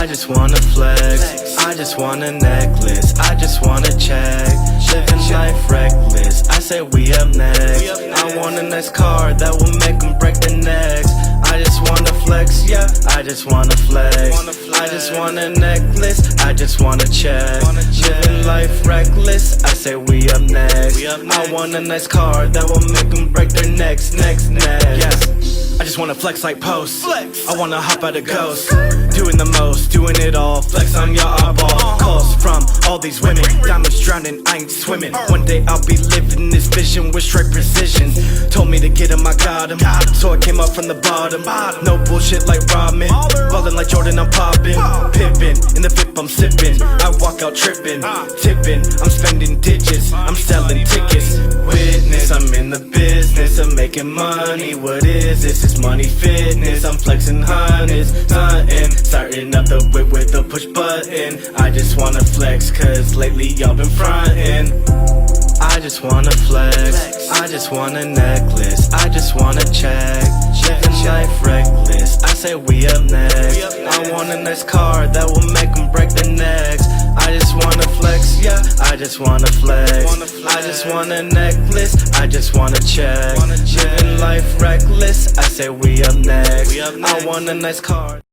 I just wanna flex, I just want a necklace, I just wanna check. Living life reckless, I say we up next. I want a nice car that will make them break their necks. I just wanna flex, yeah, I just wanna flex. I just want a necklace, I just wanna check. Living life reckless, I say we up next. I want a nice car that will make them break their necks, yes. I just wanna flex like Post. I wanna hop out a ghost, doing the most, doing it all. Flex on your eyeball, calls from all these women. Diamonds drowning, I ain't swimming. One day I'll be living this vision with straight precision. Told me to get him, I got him. So I came up from the bottom. No bullshit like Rodman, ballin' like Jordan, I'm poppin'. Pippin', in the VIP I'm sippin'. I walk out trippin', tippin'. I'm spending digits, I'm selling tickets. Witness, I'm in the business of making money. What is this? It's money fitness. I'm flexing hundreds, nothing. Starting up the whip with the push button. I just wanna flex, cause lately y'all been frontin'. I just wanna flex, I just want a necklace, I just wanna check. Living life reckless, I say we up next. I want a nice car that will make them break their necks. I just wanna flex, yeah, I just wanna flex. I just want a necklace, I just wanna check. Living life reckless, I say we up next. I want a nice car.